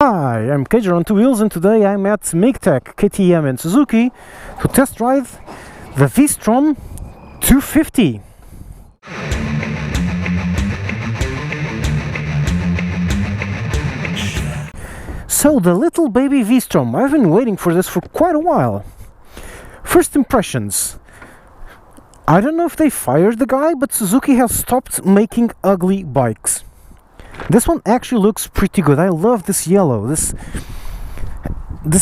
Hi, I'm Kajer on Two Wheels, and today I'm at MakeTech, KTM and Suzuki to test drive the Vstrom 250. So the little baby Vstrom, I've been waiting for this for quite a while. First impressions. I don't know if they fired the guy, but Suzuki has stopped making ugly bikes. This one actually looks pretty good. I love this yellow. This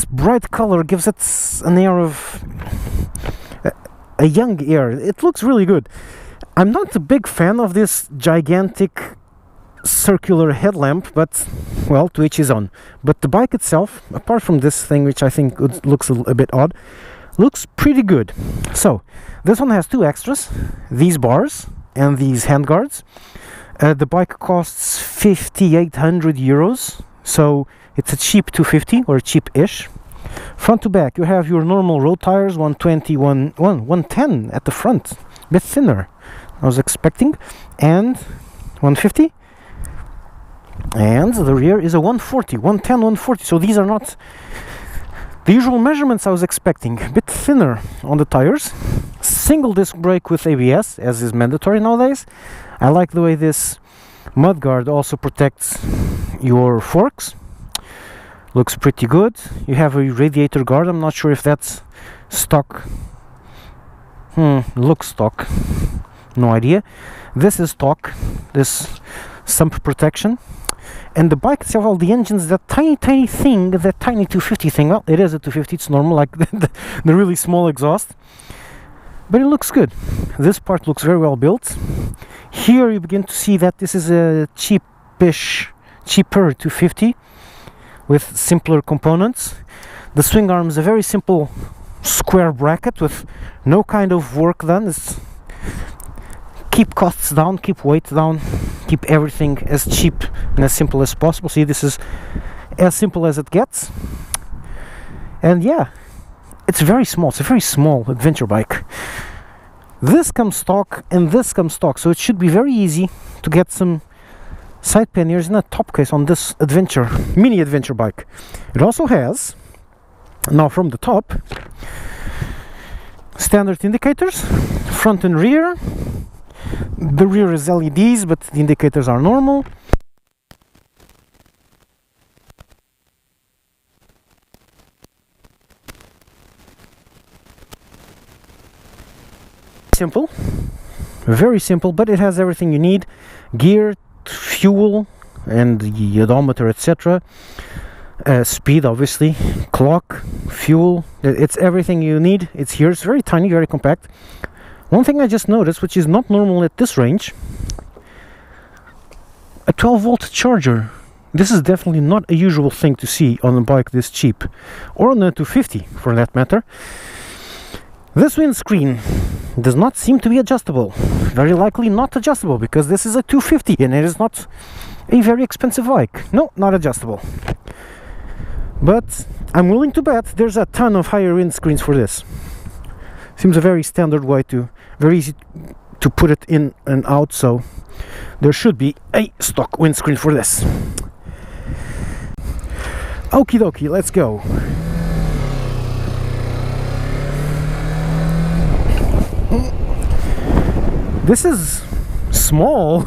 bright color gives it an air of a young air. It looks really good. I'm not a big fan of this gigantic circular headlamp, but well, to each his own. But the bike itself, apart from this thing which I think looks a bit odd, looks pretty good. So this one has two extras, these bars and these handguards. The bike costs 5,800 euros, so it's a cheap 250 or cheap-ish. Front to back, you have your normal road tires, 120, 110 at the front, a bit thinner I was expecting, and 150. And the rear is a 140, 110, 140. So these are not the usual measurements I was expecting. A bit thinner on the tires. Single disc brake with ABS, as is mandatory nowadays. I like the way this mudguard also protects your forks. Looks pretty good. You have a radiator guard. I'm not sure if that's stock. Looks stock. No idea. This is stock. This sump protection. And the bike itself, all the engines, that tiny thing, that tiny 250 thing, well, it is a 250, it's normal, like the really small exhaust. But it looks good. This part looks very well built. Here you begin to see that this is a cheaper 250 with simpler components. The swing arm is a very simple square bracket with no kind of work done. It's keep costs down, keep weight down, keep everything as cheap and as simple as possible. See, this is as simple as it gets. And yeah, it's very small. It's a very small adventure bike. This comes stock and this comes stock, so it should be very easy to get some side panniers and a top case on this mini adventure bike. It also has, now from the top, standard indicators, front and rear. The rear is LEDs, but the indicators are normal. Simple, very simple, but it has everything you need: gear, fuel, and the odometer, etc. Speed, obviously, clock, fuel. It's everything you need. It's here. It's very tiny, very compact. One thing I just noticed, which is not normal at this range, a 12-volt charger. This is definitely not a usual thing to see on a bike this cheap, or on a 250 for that matter. This windscreen does not seem to be adjustable. Very likely not adjustable, because this is a 250 and it is not a very expensive bike. No, not adjustable. But I'm willing to bet there's a ton of higher windscreens for this. Seems a very standard way very easy to put it in and out, so there should be a stock windscreen for this. Okie dokie, let's go. This is small.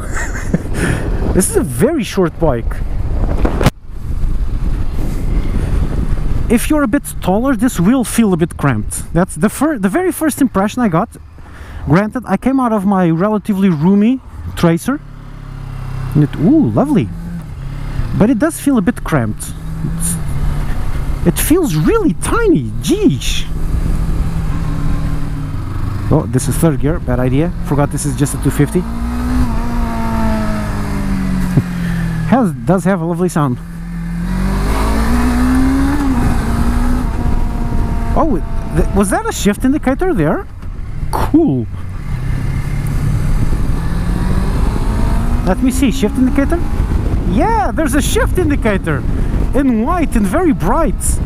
This is a very short bike. If you're a bit taller, this will feel a bit cramped. That's the very first impression I got. Granted, I came out of my relatively roomy Tracer. And ooh, lovely. But it does feel a bit cramped. It feels really tiny. Geesh. Oh, this is third gear. Bad idea. Forgot this is just a 250. Does have a lovely sound. Oh, was that a shift indicator there? Cool. Let me see, shift indicator? Yeah, there's a shift indicator in white and very bright.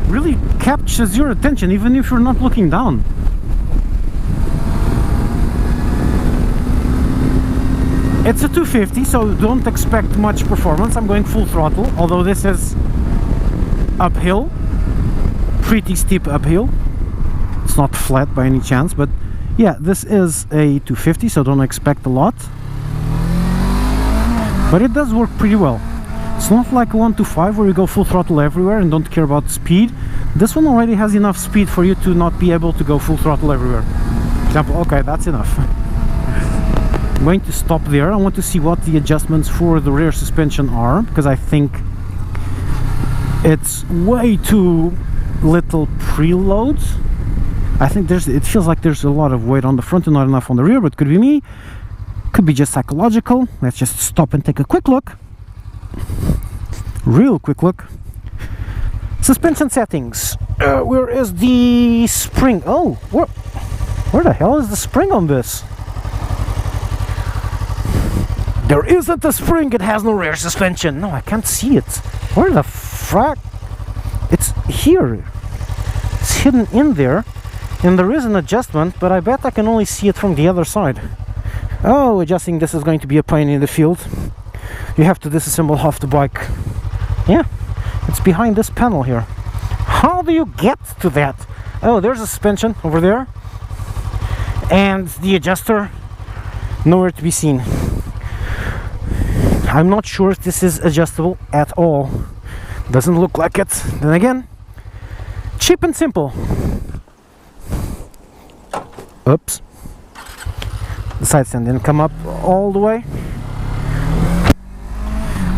Really captures your attention even if you're not looking down. It's a 250, so don't expect much performance. I'm going full throttle, although this is uphill, pretty steep uphill. It's not flat by any chance, but yeah, this is a 250, so don't expect a lot. But it does work pretty well. It's not like a 125 where you go full throttle everywhere and don't care about speed. This one already has enough speed for you to not be able to go full throttle everywhere. For example, okay, that's enough. I'm going to stop there. I want to see what the adjustments for the rear suspension are, because I think it's way too little preload. I think it feels like there's a lot of weight on the front and not enough on the rear, but it could be me, could be just psychological. Let's just stop and take a quick look. Real quick look. Suspension settings. Where is the spring? Oh, where the hell is the spring on this? There isn't a spring, it has no rear suspension. No, I can't see it. Where the frack? It's here. It's hidden in there. And there is an adjustment, but I bet I can only see it from the other side. Oh, adjusting this is going to be a pain in the field. You have to disassemble half the bike. Yeah, it's behind this panel here. How do you get to that? Oh, there's a suspension over there. And the adjuster, nowhere to be seen. I'm not sure if this is adjustable at all. Doesn't look like it. Then again, cheap and simple. Oops. The side stand didn't come up all the way.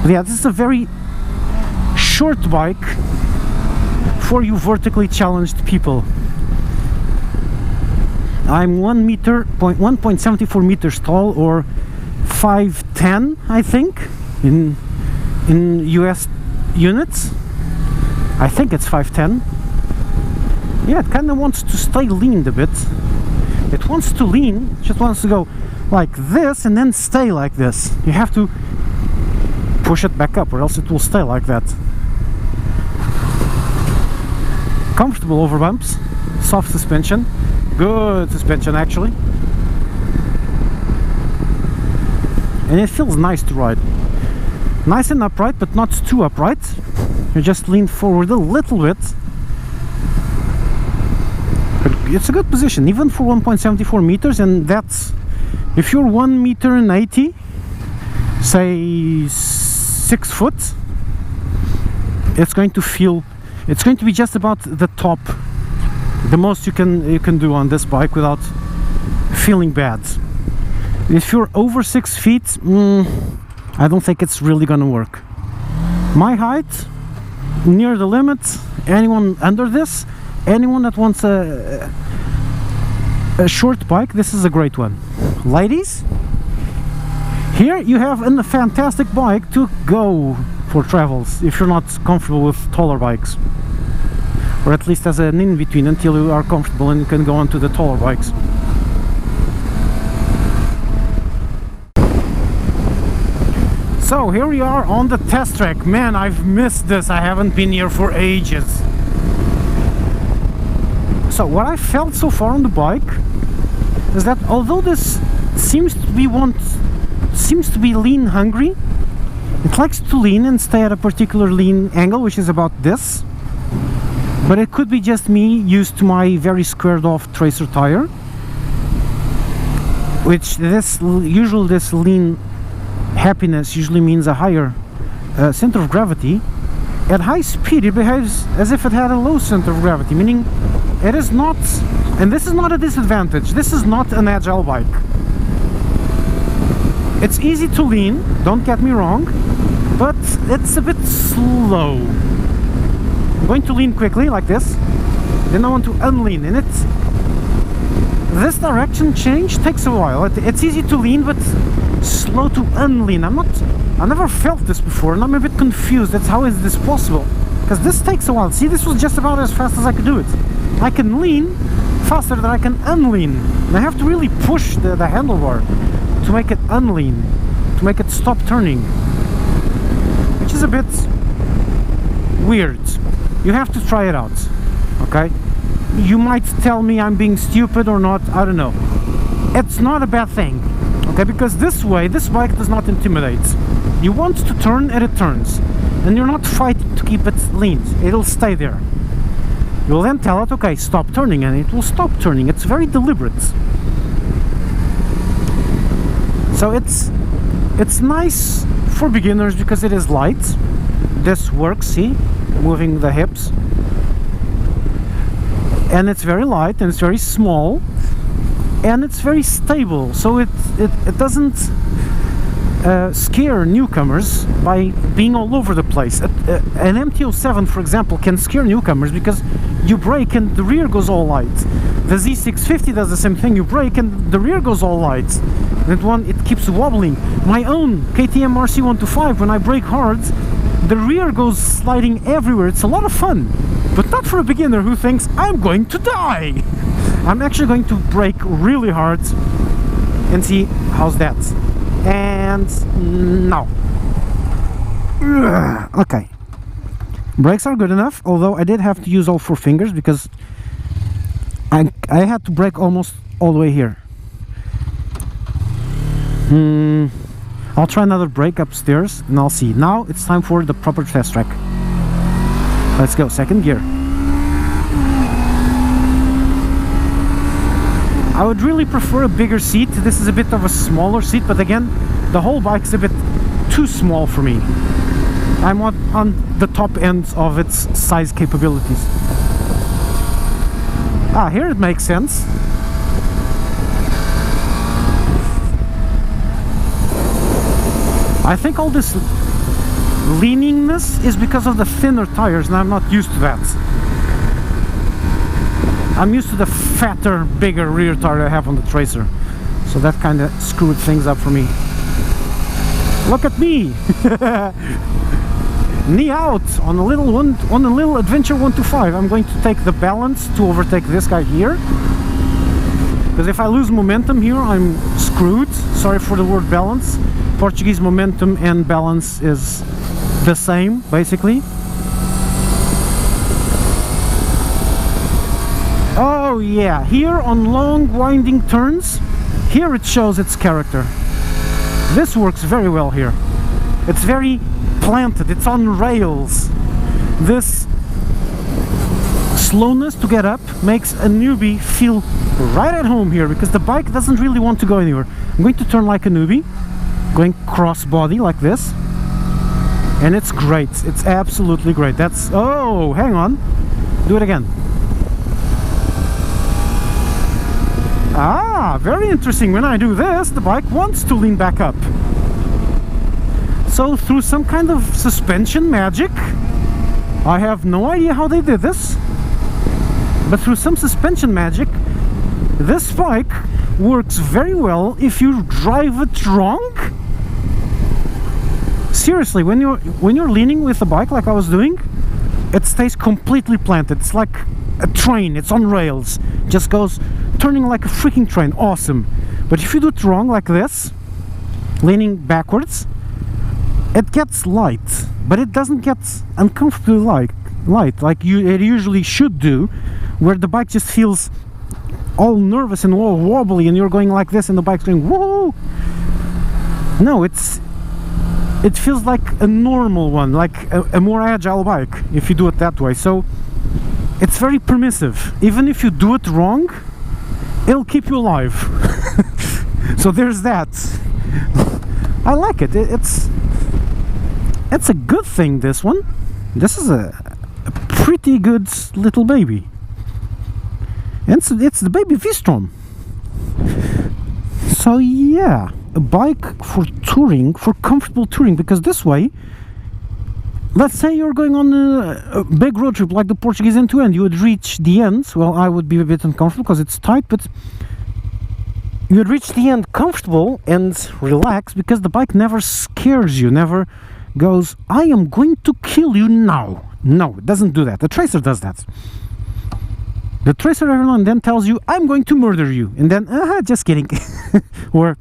But yeah, this is a very short bike for you vertically challenged people. I'm 1.74 meters tall, or 5'10", I think, in US units. I think it's 5'10". Yeah, it kind of wants to stay leaned a bit. It wants to lean, just wants to go like this and then stay like this. You have to push it back up or else it will stay like that. Comfortable over bumps, soft suspension, good suspension actually. And it feels nice to ride. Nice and upright, but not too upright. You just lean forward a little bit. But it's a good position, even for 1.74 meters, and that's, if you're 1 meter and 80, say 6 foot, it's going to be just about the top, the most you can do on this bike without feeling bad. If you're over 6 feet, I don't think it's really gonna work. My height, near the limit. Anyone under this, anyone that wants a short bike, this is a great one. Ladies, here you have a fantastic bike to go for travels if you're not comfortable with taller bikes, or at least as an in-between until you are comfortable and you can go on to the taller bikes. So here we are on the test track. Man, I've missed this. I haven't been here for ages. So what I felt so far on the bike is that although this seems to be lean hungry, it likes to lean and stay at a particular lean angle, which is about this. But it could be just me used to my very squared off tracer tire, which this lean happiness usually means a higher center of gravity. At high speed it behaves as if it had a low center of gravity, meaning it is not, and this is not a disadvantage, this is not an agile bike. It's easy to lean, don't get me wrong, but it's a bit slow. I'm going to lean quickly like this, then I want to unlean, and this direction change takes a while. It's easy to lean but slow to unlean. I never felt this before and I'm a bit confused. How is this possible? Because this takes a while. See, this was just about as fast as I could do it. I can lean faster than I can unlean. And I have to really push the handlebar to make it unlean, to make it stop turning, which is a bit weird. You have to try it out, okay? You might tell me I'm being stupid or not, I don't know. It's not a bad thing. Okay, because this way, this bike does not intimidate. You want to turn and it turns, and you're not fighting to keep it lean. It'll stay there. You'll then tell it, okay, stop turning, and it will stop turning. It's very deliberate. So it's nice for beginners because it is light. This works, see, moving the hips, and it's very light and it's very small, and it's very stable, so it doesn't scare newcomers by being all over the place. An MT-07, for example, can scare newcomers because you brake and the rear goes all light. The Z650 does the same thing. You brake and the rear goes all light. That one, it keeps wobbling. My own KTM RC125, when I brake hard, the rear goes sliding everywhere. It's a lot of fun, but not for a beginner who thinks, I'm going to die. I'm actually going to brake really hard and see how's that. And now, okay, brakes are good enough, although I did have to use all 4 fingers because I had to brake almost all the way here. I'll try another brake upstairs and I'll see. Now it's time for the proper test track. Let's go, second gear. I would really prefer a bigger seat. This is a bit of a smaller seat, but again, the whole bike's a bit too small for me. I'm on the top end of its size capabilities. Ah, here it makes sense. I think all this leaningness is because of the thinner tires, and I'm not used to that. I'm used to the fatter, bigger rear tire I have on the Tracer, so that kind of screwed things up for me. Look at me, knee out on a little Adventure 125. I'm going to take the balance to overtake this guy here, because if I lose momentum here, I'm screwed. Sorry for the word balance. Portuguese momentum and balance is the same, basically. Oh yeah, here on long winding turns, here it shows its character. This works very well here. It's very planted, it's on rails. This slowness to get up makes a newbie feel right at home here, because the bike doesn't really want to go anywhere. I'm going to turn like a newbie, going cross body like this, and it's great. It's absolutely great. That's, oh, hang on, do it again. Ah, very interesting. When I do this, the bike wants to lean back up. So through some kind of suspension magic, I have no idea how they did this, but through some suspension magic, this bike works very well if you drive it wrong. Seriously, when you're leaning with the bike like I was doing, it stays completely planted. It's like a train, it's on rails, just goes turning like a freaking train. Awesome. But if you do it wrong like this, leaning backwards, it gets light, but it doesn't get uncomfortably light like it usually should do, where the bike just feels all nervous and all wobbly and you're going like this and the bike's going whoa. No, it feels like a normal one, like a more agile bike if you do it that way. So it's very permissive. Even if you do it wrong, it'll keep you alive. So there's that. I like it. It's a good thing, this one. This is a pretty good little baby. And so it's the baby V-strom. So yeah, a bike for touring, for comfortable touring, because this way, let's say you're going on a big road trip like the Portuguese end-to-end, you would reach the end. Well, I would be a bit uncomfortable because it's tight, but you would reach the end comfortable and relaxed because the bike never scares you, never goes, I am going to kill you now. No, it doesn't do that. The Tracer does that. The Tracer every now and then tells you, I'm going to murder you, and then, just kidding. Or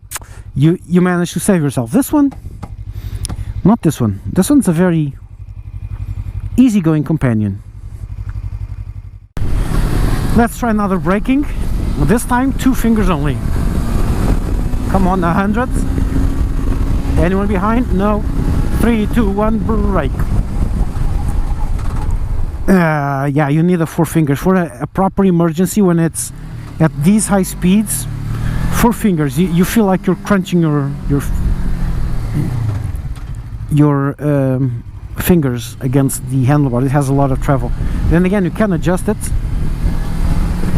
you manage to save yourself. This one, not this one. This one's a very easygoing companion. Let's try another braking. This time 2 fingers only. Come on, 100. Anyone behind? No. 3, 2, 1, brake. Yeah, you need the 4 fingers for a proper emergency when it's at these high speeds. 4 fingers. You feel like you're crunching your fingers against the handlebar. It has a lot of travel. Then again, you can adjust it.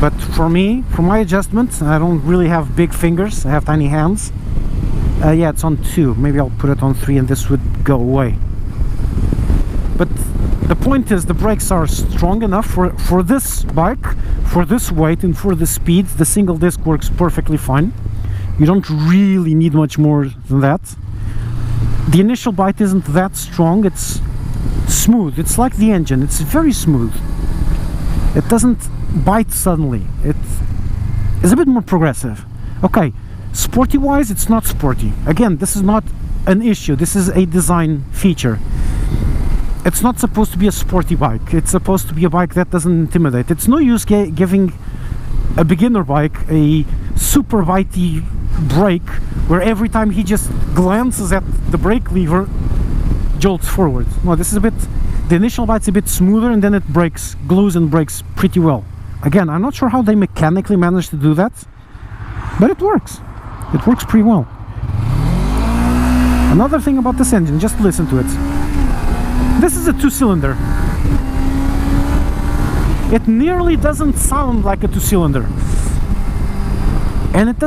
But for me, for my adjustment, I don't really have big fingers. I have tiny hands. Yeah, it's on 2. Maybe I'll put it on 3 and this would go away. But the point is, the brakes are strong enough for this bike, for this weight and for the speed. The single disc works perfectly fine. You don't really need much more than that. The initial bite isn't that strong. It's smooth. It's like the engine. It's very smooth. It doesn't bite suddenly. It is a bit more progressive. Okay, sporty wise, it's not sporty. Again, this is not an issue. This is a design feature. It's not supposed to be a sporty bike. It's supposed to be a bike that doesn't intimidate. It's no use giving a beginner bike a super bitey brake where every time he just glances at the brake lever, jolts forward. No, this is a bit, the initial bite's a bit smoother and then it brakes, glues and brakes pretty well. Again, I'm not sure how they mechanically managed to do that, but it works. It works pretty well. Another thing about this engine, just listen to it. This is a 2-cylinder. It nearly doesn't sound like a 2-cylinder. And it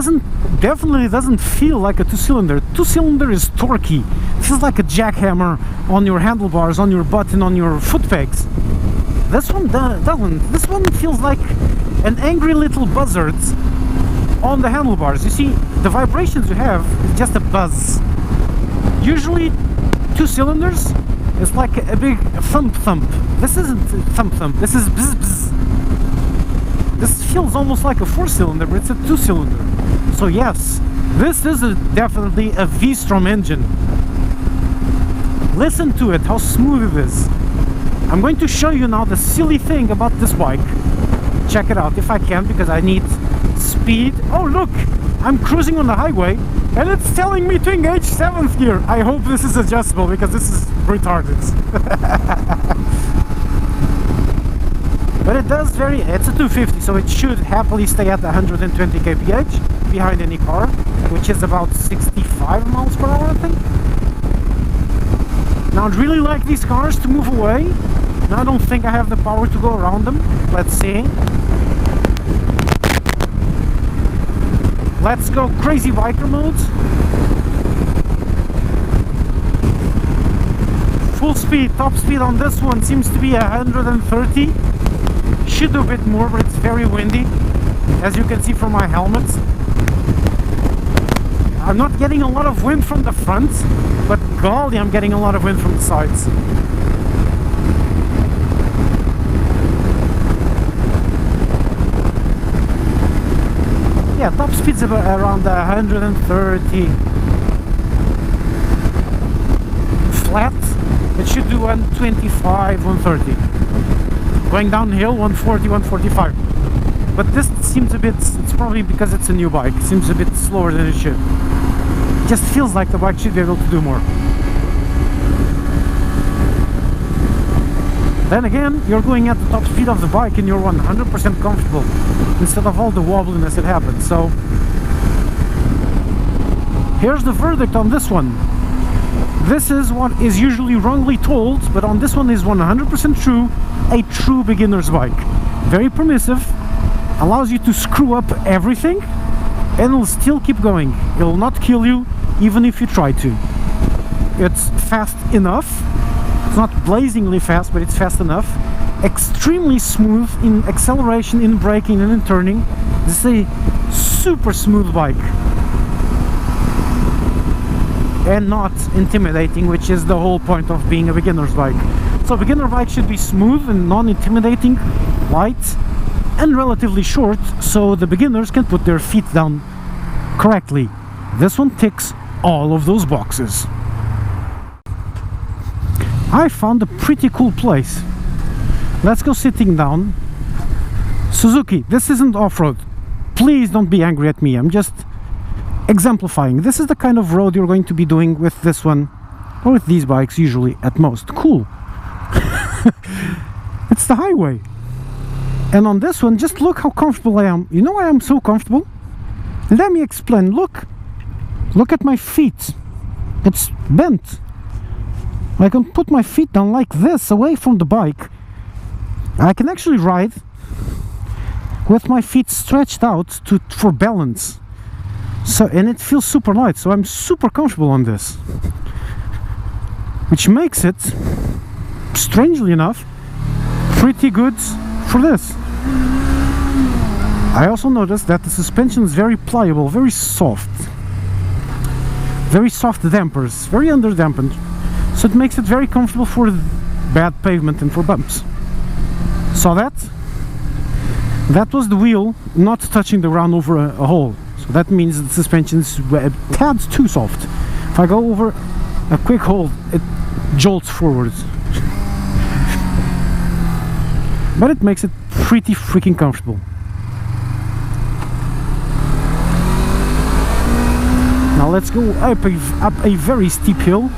definitely doesn't feel like a 2-cylinder. 2-cylinder is torquey. This is like a jackhammer on your handlebars, on your butt and on your foot pegs. This one doesn't. This one feels like an angry little buzzard on the handlebars. You see, the vibrations you have is just a buzz. Usually 2 cylinders is like a big thump. This isn't thump. This is bzz bzz. This feels almost like a 4-cylinder, but it's a 2-cylinder. So yes, this is definitely a V-strom engine. Listen to it, how smooth it is. I'm going to show you now the silly thing about this bike. Check it out if I can, because I need speed. Oh look, I'm cruising on the highway and it's telling me to engage 7th gear. I hope this is adjustable because this is retarded. But it does vary. It's a 250, so it should happily stay at 120 kph behind any car, which is about 65 miles per hour, I think. Now I'd really like these cars to move away. Now I don't think I have the power to go around them. Let's see. Let's go crazy biker mode. Full speed, top speed on this one seems to be 130. Should do a bit more, but it's very windy, as you can see from my helmet. I'm not getting a lot of wind from the front, but golly, I'm getting a lot of wind from the sides. Yeah, top speed's around 130. Flat, it should do 125, 130. Going downhill, 140, 145. But this seems a bit, it's probably because it's a new bike, it seems a bit slower than it should. It just feels like the bike should be able to do more. Then again, you're going at the top speed of the bike and you're 100% comfortable, instead of all the wobbliness that happens. So here's the verdict on this one. This is what is usually wrongly told, but on this one is 100% true, a true beginner's bike. Very permissive, allows you to screw up everything, and it'll still keep going. It'll not kill you, even if you try to. It's fast enough. It's not blazingly fast, but it's fast enough. Extremely smooth in acceleration, in braking, and in turning. This is a super smooth bike. And not intimidating, which is the whole point of being a beginner's bike. So beginner bike should be smooth and non-intimidating, light, and relatively short, so the beginners can put their feet down correctly. This one ticks all of those boxes. I found a pretty cool place. Let's go sitting down. Suzuki, this isn't off-road. Please don't be angry at me. I'm just exemplifying. This is the kind of road you're going to be doing with this one, or with these bikes usually at most. Cool. It's the highway. And on this one, just look how comfortable I am. You know why I'm so comfortable? Let me explain. Look at my feet. It's bent. I can put my feet down like this away from the bike. I can actually ride with my feet stretched out for balance. So, and it feels super light, so I'm super comfortable on this, which makes it, strangely enough, pretty good for this. I also noticed that the suspension is very pliable, very soft dampers, very under-dampened, so it makes it very comfortable for bad pavement and for bumps. Saw that? That was the wheel not touching the ground over a hole. So that means the suspension is a tad too soft. If I go over a quick hole, it jolts forwards. But it makes it pretty freaking comfortable. Now let's go up a very steep hill.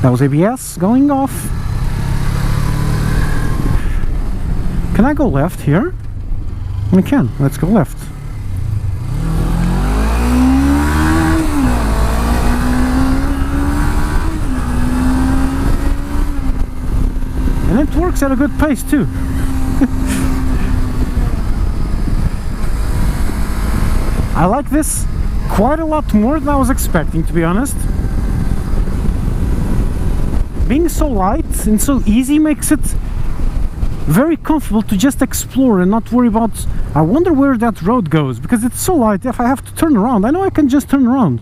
That was ABS going off. Can I go left here? I can. Let's go left. And it works at a good pace too. I like this quite a lot more than I was expecting, to be honest. Being so light and so easy makes it very comfortable to just explore and not worry about, I wonder where that road goes, because it's so light. If I have to turn around, I know I can just turn around.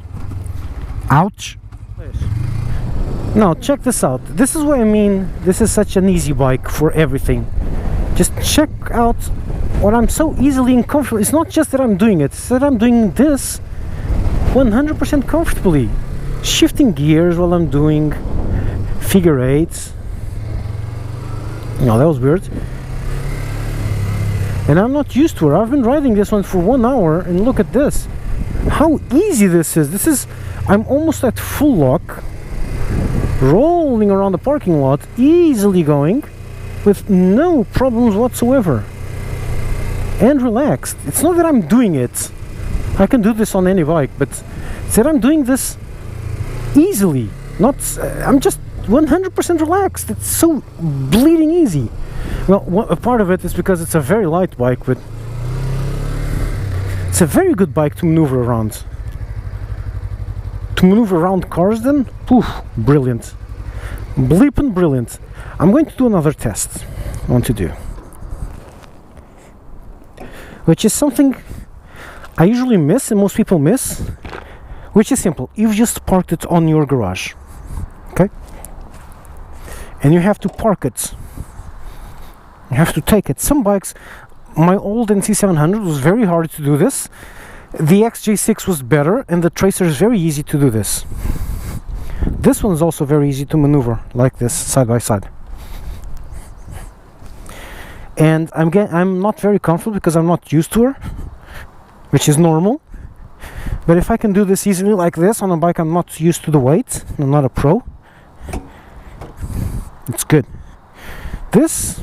Ouch. Now check this out. This is what I mean. This is such an easy bike for everything. Just check out what I'm so easily and comfortable. It's not just that I'm doing it, it's that I'm doing this 100% comfortably. Shifting gears while I'm doing figure eights. No, that was weird. And I'm not used to it. I've been riding this one for 1 hour, and look at this. How easy this is. I'm almost at full lock, rolling around the parking lot, easily going, with no problems whatsoever. And relaxed. It's not that I'm doing it. I can do this on any bike, but it's that I'm doing this easily. Not, I'm just 100% relaxed. It's so bleeding easy. Well, a part of it is because it's a very light bike, but it's a very good bike to maneuver around. To maneuver around cars then, poof, brilliant. Bleeping brilliant. I'm going to do another test. I want to do, which is something I usually miss and most people miss, which is simple. You've just parked it on your garage, okay? And you have to park it. You have to take it. Some bikes, my old NC700 was very hard to do this. The XJ6 was better, and the Tracer is very easy to do this. This one is also very easy to maneuver like this, side by side. And I'm not very comfortable because I'm not used to her, which is normal. But if I can do this easily like this on a bike I'm not used to the weight, I'm not a pro, it's good. It's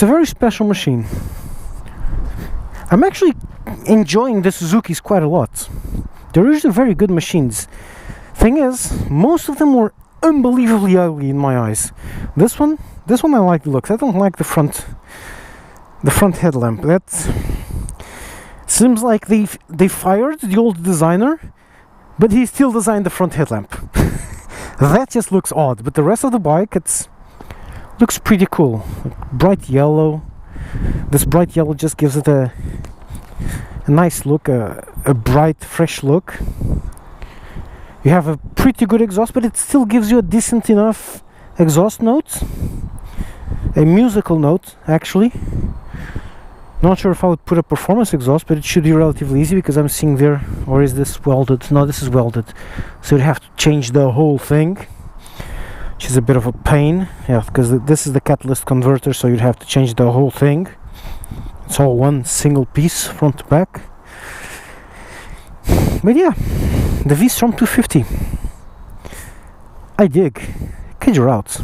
a very special machine. I'm actually enjoying the Suzukis quite a lot. They're usually very good machines. Thing is, most of them were unbelievably ugly in my eyes. This one I like the looks. I don't like the front headlamp. That seems like they fired the old designer, but he still designed the front headlamp. That just looks odd, but the rest of the bike, looks pretty cool. Bright yellow. This bright yellow just gives it a nice look, a bright, fresh look. You have a pretty good exhaust, but it still gives you a decent enough exhaust note. A musical note, actually. Not sure if I would put a performance exhaust, but it should be relatively easy because I'm seeing there, or is this welded? No, this is welded. So you'd have to change the whole thing, which is a bit of a pain. Yeah, because this is the catalyst converter, so you'd have to change the whole thing. It's all one single piece, front to back. But yeah, the Vstrom 250. I dig. Kid, you're out.